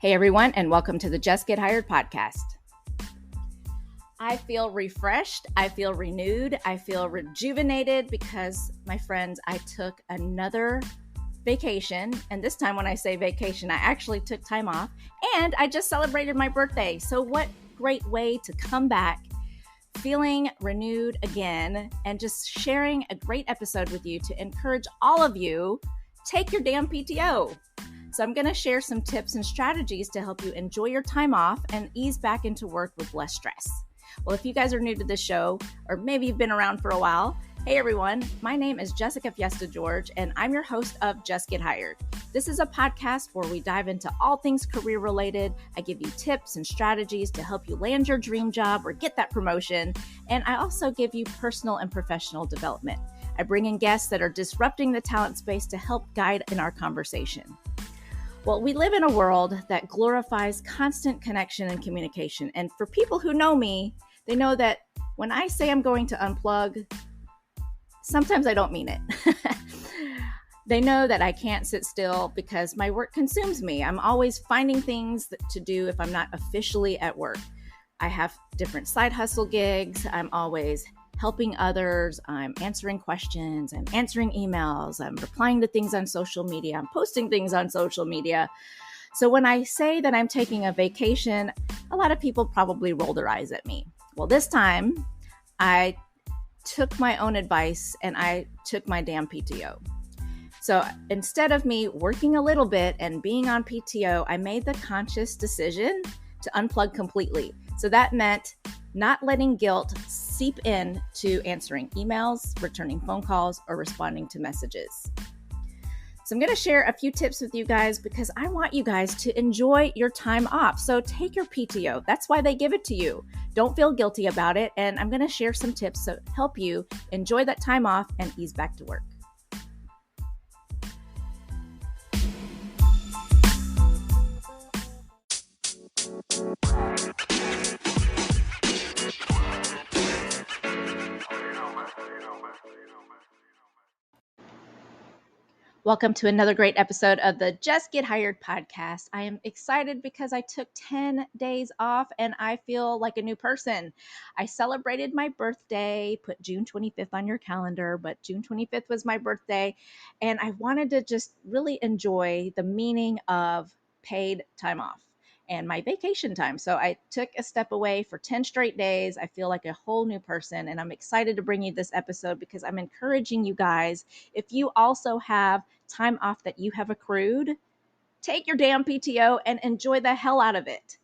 Hey everyone, and welcome to the Just Get Hired podcast. I feel refreshed, I feel renewed, I feel rejuvenated because, my friends, I took another vacation. And this time when I say vacation, I actually took time off and I just celebrated my birthday. So what great way to come back feeling renewed again and just sharing a great episode with you to encourage all of you, take your damn PTO. So I'm going to share some tips and strategies to help you enjoy your time off and ease back into work with less stress. Well, if you guys are new to this show, or maybe you've been around for a while, hey everyone, my name is Jessica Fiesta George, and I'm your host of Just Get Hired. This is a podcast where we dive into all things career related. I give you tips and strategies to help you land your dream job or get that promotion. And I also give you personal and professional development. I bring in guests that are disrupting the talent space to help guide in our conversation. Well, we live in a world that glorifies constant connection and communication. And for people who know me, they know that when I say I'm going to unplug, sometimes I don't mean it. They know that I can't sit still because my work consumes me. I'm always finding things to do if I'm not officially at work. I have different side hustle gigs. I'm always helping others. I'm answering questions. I'm answering emails. I'm replying to things on social media. I'm posting things on social media. So when I say that I'm taking a vacation, a lot of people probably roll their eyes at me. Well, this time I took my own advice and I took my damn PTO. So instead of me working a little bit and being on PTO, I made the conscious decision to unplug completely. So that meant not letting guilt seep in to answering emails, returning phone calls, or responding to messages. So I'm going to share a few tips with you guys because I want you guys to enjoy your time off. So take your PTO. That's why they give it to you. Don't feel guilty about it. And I'm going to share some tips to help you enjoy that time off and ease back to work. Welcome to another great episode of the Just Get Hired podcast. I am excited because I took 10 days off and I feel like a new person. I celebrated my birthday, put June 25th on your calendar, but June 25th was my birthday. And I wanted to just really enjoy the meaning of paid time off and my vacation time. So I took a step away for 10 straight days. I feel like a whole new person, and I'm excited to bring you this episode because I'm encouraging you guys, if you also have time off that you have accrued, take your damn PTO and enjoy the hell out of it.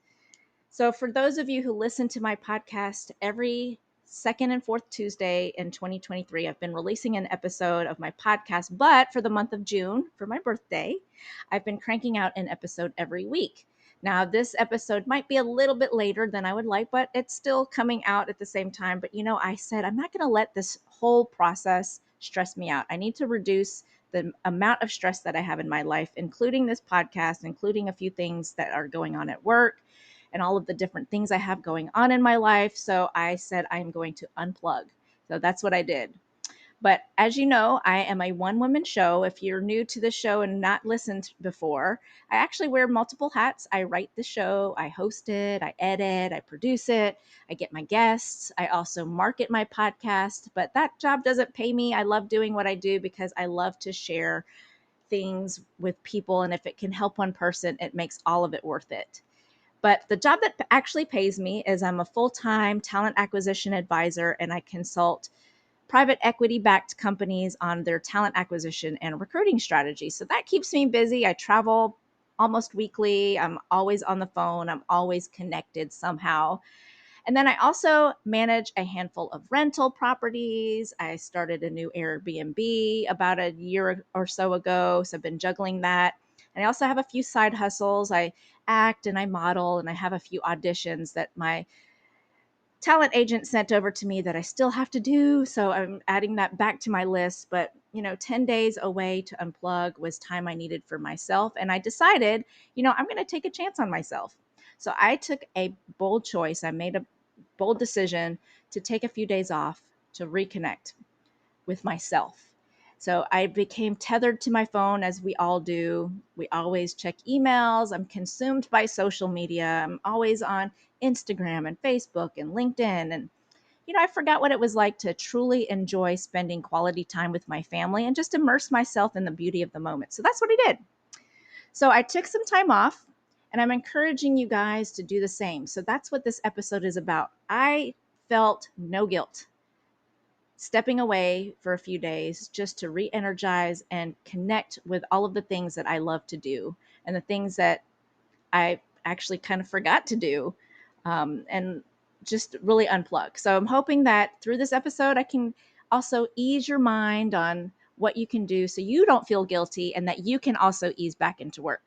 So for those of you who listen to my podcast every second and fourth Tuesday in 2023, I've been releasing an episode of my podcast, but for the month of June, for my birthday, I've been cranking out an episode every week. Now, this episode might be a little bit later than I would like, but it's still coming out at the same time. But, I said I'm not going to let this whole process stress me out. I need to reduce the amount of stress that I have in my life, including this podcast, including a few things that are going on at work and all of the different things I have going on in my life. So I said I'm going to unplug. So that's what I did. But as you know, I am a one-woman show. If you're new to the show and not listened before, I actually wear multiple hats. I write the show, I host it, I edit, I produce it, I get my guests. I also market my podcast, but that job doesn't pay me. I love doing what I do because I love to share things with people. And if it can help one person, it makes all of it worth it. But the job that actually pays me is I'm a full-time talent acquisition advisor, and I consult private equity-backed companies on their talent acquisition and recruiting strategy. So that keeps me busy. I travel almost weekly. I'm always on the phone. I'm always connected somehow. And then I also manage a handful of rental properties. I started a new Airbnb about a year or so ago, so I've been juggling that. And I also have a few side hustles. I act and I model, and I have a few auditions that my talent agent sent over to me that I still have to do. So I'm adding that back to my list. But, 10 days away to unplug was time I needed for myself. And I decided, I'm going to take a chance on myself. So I took a bold choice. I made a bold decision to take a few days off to reconnect with myself. So I became tethered to my phone, as we all do. We always check emails. I'm consumed by social media. I'm always on Instagram and Facebook and LinkedIn. And, I forgot what it was like to truly enjoy spending quality time with my family and just immerse myself in the beauty of the moment. So that's what I did. So I took some time off, and I'm encouraging you guys to do the same. So that's what this episode is about. I felt no guilt stepping away for a few days just to re-energize and connect with all of the things that I love to do and the things that I actually kind of forgot to do, and just really unplug. So I'm hoping that through this episode, I can also ease your mind on what you can do so you don't feel guilty and that you can also ease back into work.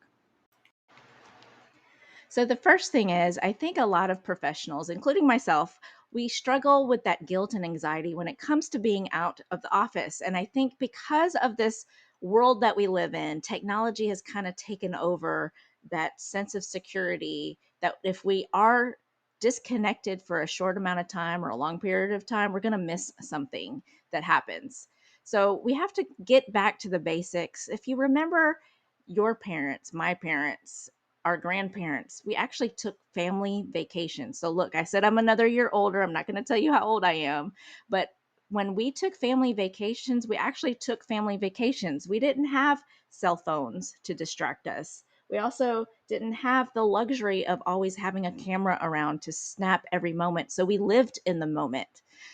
So the first thing is, I think a lot of professionals, including myself, we struggle with that guilt and anxiety when it comes to being out of the office. And I think because of this world that we live in, technology has kind of taken over that sense of security that if we are disconnected for a short amount of time or a long period of time, we're going to miss something that happens. So we have to get back to the basics. If you remember your parents, my parents, our grandparents, we actually took family vacations. So look, I said I'm another year older. I'm not going to tell you how old I am, but when we took family vacations, we actually took family vacations. We didn't have cell phones to distract us. We also didn't have the luxury of always having a camera around to snap every moment. So we lived in the moment.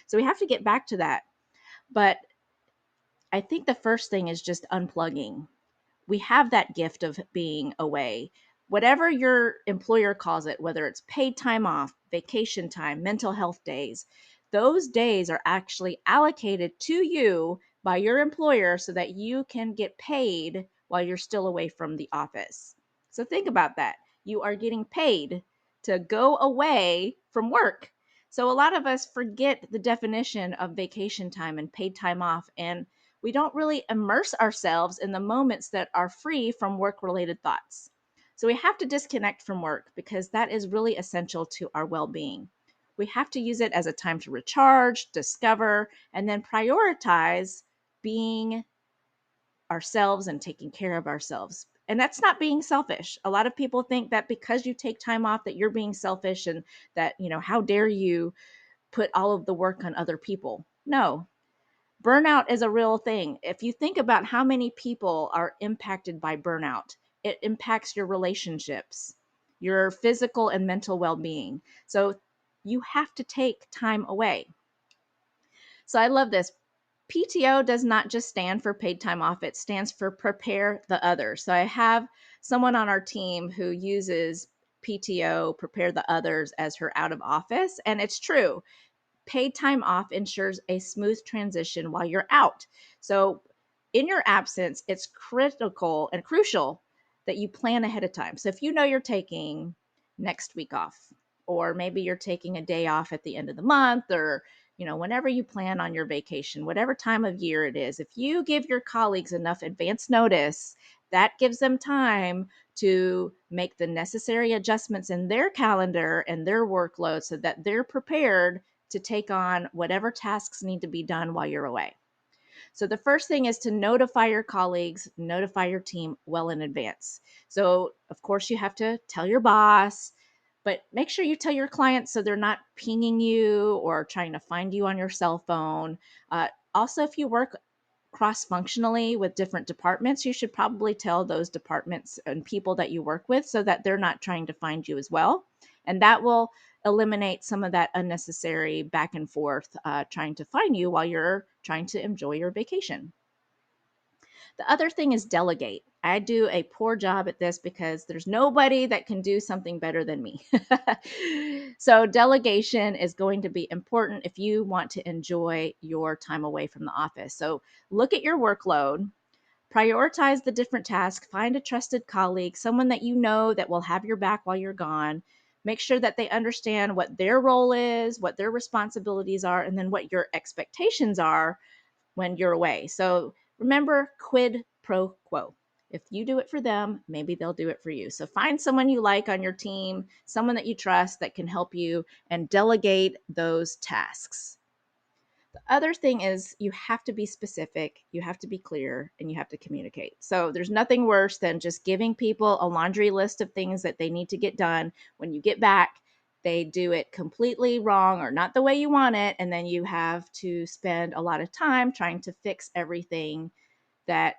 So we have to get back to that. But I think the first thing is just unplugging. We have that gift of being away. Whatever your employer calls it, whether it's paid time off, vacation time, mental health days, those days are actually allocated to you by your employer so that you can get paid while you're still away from the office. So think about that. You are getting paid to go away from work. So a lot of us forget the definition of vacation time and paid time off, and we don't really immerse ourselves in the moments that are free from work related thoughts. So we have to disconnect from work because that is really essential to our well being. We have to use it as a time to recharge, discover, and then prioritize being ourselves and taking care of ourselves. And that's not being selfish. A lot of people think that because you take time off that you're being selfish and that, how dare you put all of the work on other people. No, burnout is a real thing. If you think about how many people are impacted by burnout, it impacts your relationships, your physical and mental well being. So you have to take time away. So I love this. PTO does not just stand for paid time off, it stands for prepare the others. So I have someone on our team who uses PTO, prepare the others, as her out of office. And it's true. Paid time off ensures a smooth transition while you're out. So, in your absence, it's critical and crucial that you plan ahead of time. So, if you know you're taking next week off, or maybe you're taking a day off at the end of the month, or whenever you plan on your vacation, whatever time of year it is, if you give your colleagues enough advance notice, that gives them time to make the necessary adjustments in their calendar and their workload so that they're prepared to take on whatever tasks need to be done while you're away. So the first thing is to notify your colleagues, notify your team well in advance. So of course you have to tell your boss, but make sure you tell your clients so they're not pinging you or trying to find you on your cell phone. Also, if you work cross-functionally with different departments, you should probably tell those departments and people that you work with so that they're not trying to find you as well. And that will eliminate some of that unnecessary back and forth trying to find you while you're trying to enjoy your vacation. The other thing is delegate. I do a poor job at this because there's nobody that can do something better than me. So delegation is going to be important if you want to enjoy your time away from the office. So look at your workload, prioritize the different tasks, find a trusted colleague, someone that you know that will have your back while you're gone. Make sure that they understand what their role is, what their responsibilities are, and then what your expectations are when you're away. So remember, quid pro quo. If you do it for them, maybe they'll do it for you. So find someone you like on your team, someone that you trust that can help you, and delegate those tasks. The Other thing is you have to be specific, you have to be clear, and you have to communicate. So there's nothing worse than just giving people a laundry list of things that they need to get done. When you get back, they do it completely wrong or not the way you want it. And then you have to spend a lot of time trying to fix everything that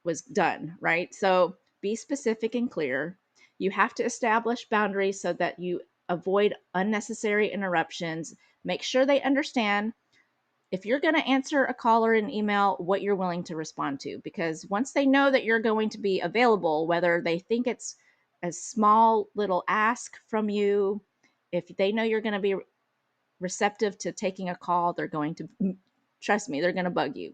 was done, right? So be specific and clear. You have to establish boundaries so that you avoid unnecessary interruptions. Make sure they understand if you're going to answer a call or an email, what you're willing to respond to. Because once they know that you're going to be available, whether they think it's a small little ask from you, if they know you're going to be receptive to taking a call, they're going to, trust me, they're going to bug you.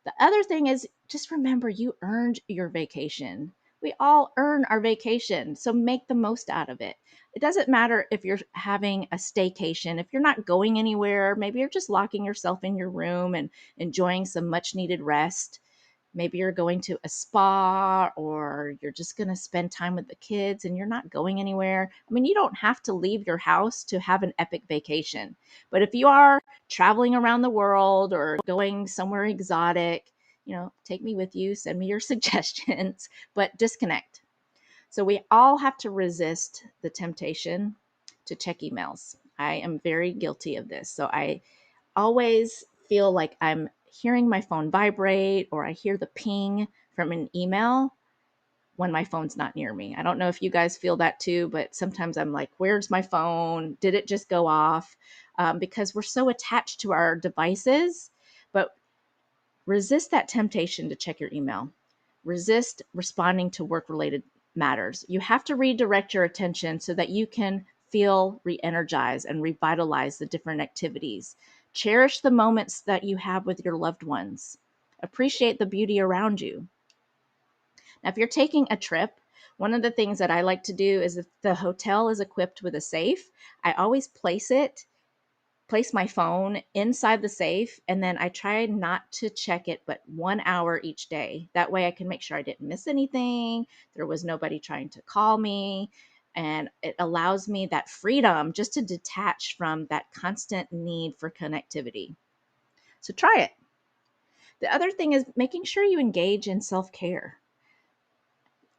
The other thing is just remember you earned your vacation. We all earn our vacation, so make the most out of it. It doesn't matter if you're having a staycation, if you're not going anywhere, maybe you're just locking yourself in your room and enjoying some much needed rest. Maybe you're going to a spa or you're just going to spend time with the kids and you're not going anywhere. I mean, you don't have to leave your house to have an epic vacation. But if you are traveling around the world or going somewhere exotic, take me with you, send me your suggestions, but disconnect. So we all have to resist the temptation to check emails. I am very guilty of this. So I always feel like I'm hearing my phone vibrate or I hear the ping from an email when my phone's not near me. I don't know if you guys feel that too, but sometimes I'm like, where's my phone? Did it just go off? Because we're so attached to our devices. But resist that temptation to check your email. Resist responding to work related matters. You have to redirect your attention so that you can feel re energized and revitalize the different activities. Cherish the moments that you have with your loved ones. Appreciate the beauty around you. Now, if you're taking a trip, one of the things that I like to do is if the hotel is equipped with a safe, I always place my phone inside the safe, and then I try not to check it but 1 hour each day. That way I can make sure I didn't miss anything. There was nobody trying to call me. And it allows me that freedom just to detach from that constant need for connectivity. So try it. The other thing is making sure you engage in self-care.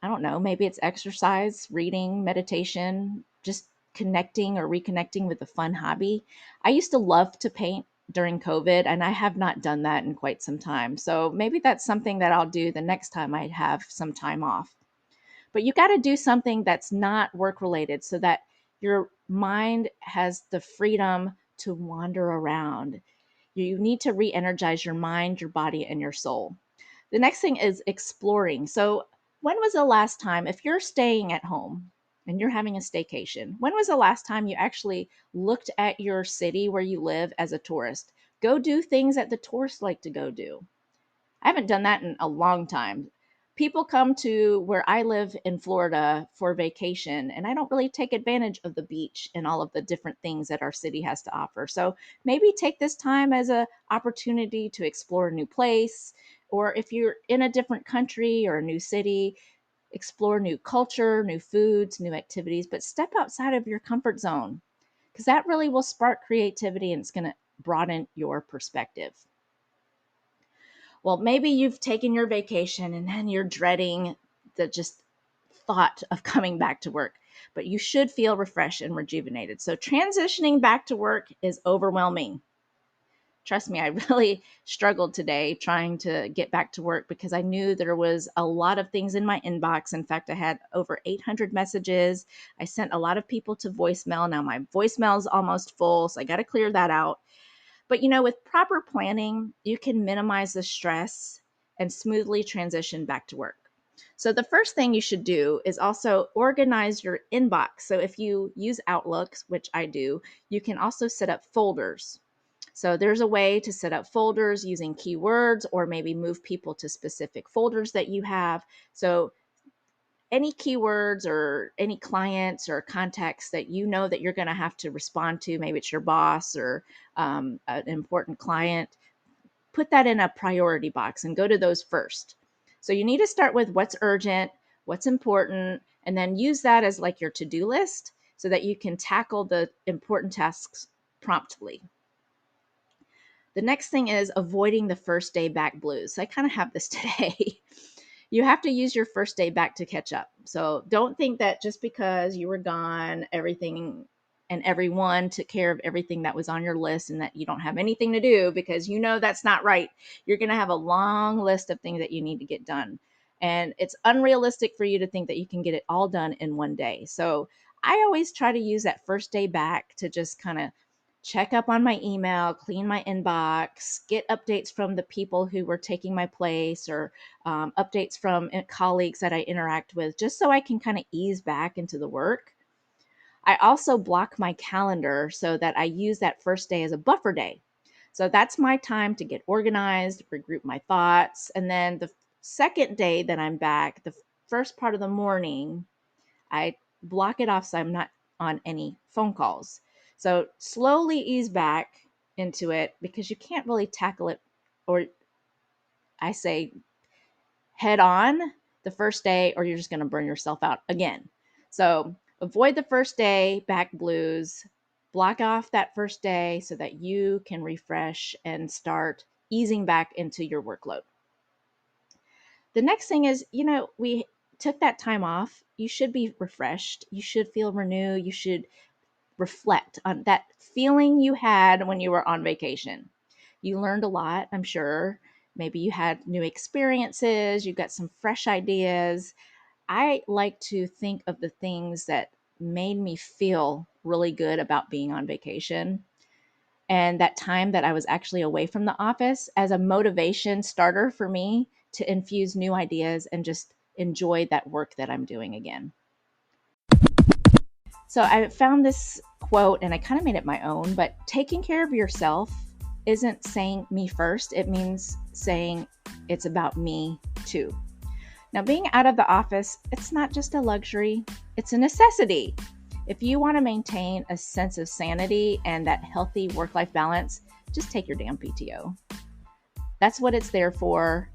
I don't know, maybe it's exercise, reading, meditation, just connecting or reconnecting with a fun hobby. I used to love to paint during COVID, and I have not done that in quite some time. So maybe that's something that I'll do the next time I have some time off. But you got to do something that's not work related so that your mind has the freedom to wander around. You need to re energize your mind, your body, and your soul. The next thing is exploring. So, when was the last time, if you're staying at home and you're having a staycation, when was the last time you actually looked at your city where you live as a tourist? Go do things that the tourists like to go do. I haven't done that in a long time. People come to where I live in Florida for vacation, and I don't really take advantage of the beach and all of the different things that our city has to offer. So maybe take this time as an opportunity to explore a new place, or if you're in a different country or a new city, explore new culture, new foods, new activities, but step outside of your comfort zone because that really will spark creativity and it's going to broaden your perspective. Well, maybe you've taken your vacation and then you're dreading the just thought of coming back to work, but you should feel refreshed and rejuvenated. So transitioning back to work is overwhelming. Trust me, I really struggled today trying to get back to work because I knew there was a lot of things in my inbox. In fact, I had over 800 messages. I sent a lot of people to voicemail. Now my voicemail is almost full, so I got to clear that out. But with proper planning, you can minimize the stress and smoothly transition back to work. So the first thing you should do is also organize your inbox. So if you use Outlook, which I do, you can also set up folders. So there's a way to set up folders using keywords or maybe move people to specific folders that you have. So any keywords or any clients or contacts that you know that you're going to have to respond to, maybe it's your boss or an important client, put that in a priority box and go to those first. So you need to start with what's urgent, what's important, and then use that as like your to-do list so that you can tackle the important tasks promptly. The next thing is avoiding the first day back blues. So I kind of have this today. You have to use your first day back to catch up. So don't think that just because you were gone, everything and everyone took care of everything that was on your list and that you don't have anything to do, because you know that's not right. You're going to have a long list of things that you need to get done. And it's unrealistic for you to think that you can get it all done in one day. So I always try to use that first day back to just kind of check up on my email, clean my inbox, get updates from the people who were taking my place, or updates from colleagues that I interact with, just so I can kind of ease back into the work. I also block my calendar so that I use that first day as a buffer day. So that's my time to get organized, regroup my thoughts. And then the second day that I'm back, the first part of the morning, I block it off so I'm not on any phone calls. So slowly ease back into it, because you can't really tackle it, or I say head on, the first day, or you're just going to burn yourself out again. So avoid the first day back blues, block off that first day so that you can refresh and start easing back into your workload. The next thing is, we took that time off. You should be refreshed. You should feel renewed. You should reflect on that feeling you had when you were on vacation. You learned a lot, I'm sure. Maybe you had new experiences, you got some fresh ideas. I like to think of the things that made me feel really good about being on vacation, and that time that I was actually away from the office, as a motivation starter for me to infuse new ideas and just enjoy that work that I'm doing again. So I found this quote and I kind of made it my own, but taking care of yourself isn't saying me first. It means saying it's about me too. Now, being out of the office, it's not just a luxury, it's a necessity. If you want to maintain a sense of sanity and that healthy work-life balance, just take your damn PTO. That's what it's there for.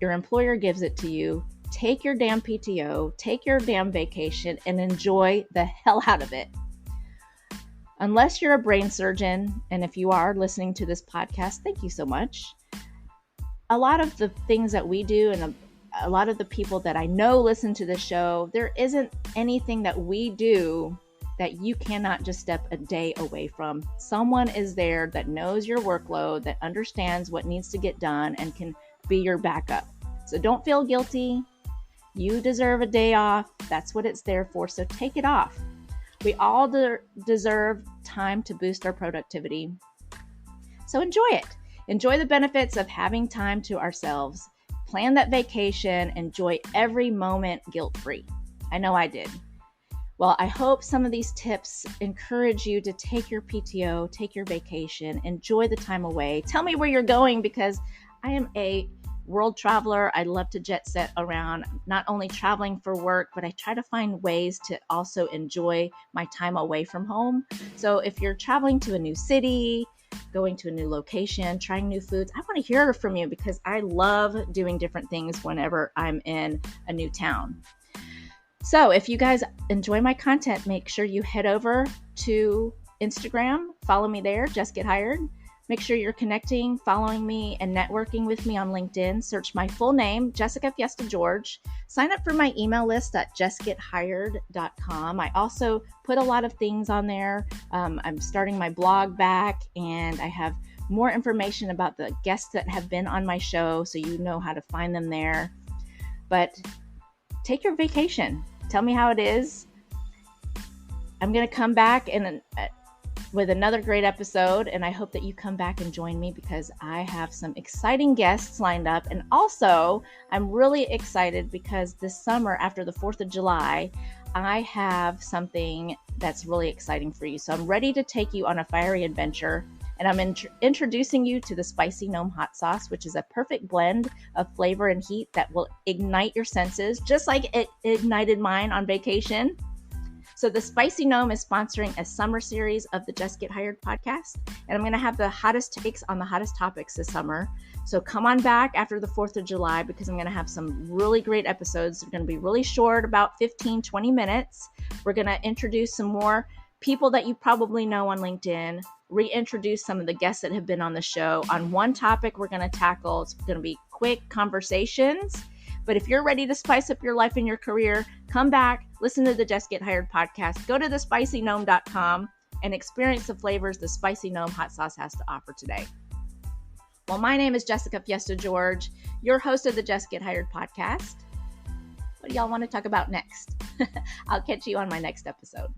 Your employer gives it to you. Take your damn PTO, take your damn vacation, and enjoy the hell out of it. Unless you're a brain surgeon, and if you are listening to this podcast, thank you so much. A lot of the things that we do, and a lot of the people that I know listen to the show, there isn't anything that we do that you cannot just step a day away from. Someone is there that knows your workload, that understands what needs to get done, and can be your backup. So don't feel guilty. You deserve a day off. That's what it's there for. So take it off. We all deserve time to boost our productivity. So enjoy it. Enjoy the benefits of having time to ourselves. Plan that vacation. Enjoy every moment guilt-free. I know I did. Well, I hope some of these tips encourage you to take your PTO, take your vacation, enjoy the time away. Tell me where you're going, because I am a world traveler. I love to jet set around, not only traveling for work, but I try to find ways to also enjoy my time away from home. So if you're traveling to a new city, going to a new location, trying new foods, I want to hear from you, because I love doing different things whenever I'm in a new town. So if you guys enjoy my content, make sure you head over to Instagram, follow me there, Jess Get Hired. Make sure you're connecting, following me, and networking with me on LinkedIn. Search my full name, Jessica Fiesta George. Sign up for my email list at jessgethired.com. I also put a lot of things on there. I'm starting my blog back, and I have more information about the guests that have been on my show, so you know how to find them there. But take your vacation. Tell me how it is. I'm going to come back with another great episode, and I hope that you come back and join me, because I have some exciting guests lined up. And also, I'm really excited because this summer, after the 4th of July, I have something that's really exciting for you. So I'm ready to take you on a fiery adventure, and I'm introducing you to the Spicy Gnome Hot Sauce, which is a perfect blend of flavor and heat that will ignite your senses, just like it ignited mine on vacation. So the Spicy Gnome is sponsoring a summer series of the Just Get Hired podcast, and I'm going to have the hottest takes on the hottest topics this summer. So come on back after the 4th of July, because I'm going to have some really great episodes. They're going to be really short, about 15, 20 minutes. We're going to introduce some more people that you probably know on LinkedIn, reintroduce some of the guests that have been on the show on one topic we're going to tackle. It's going to be quick conversations. But if you're ready to spice up your life and your career, come back, listen to the Just Get Hired podcast, go to thespicygnome.com and experience the flavors the Spicy Gnome hot sauce has to offer today. Well, my name is Jessica Fiesta George, your host of the Just Get Hired podcast. What do y'all want to talk about next? I'll catch you on my next episode.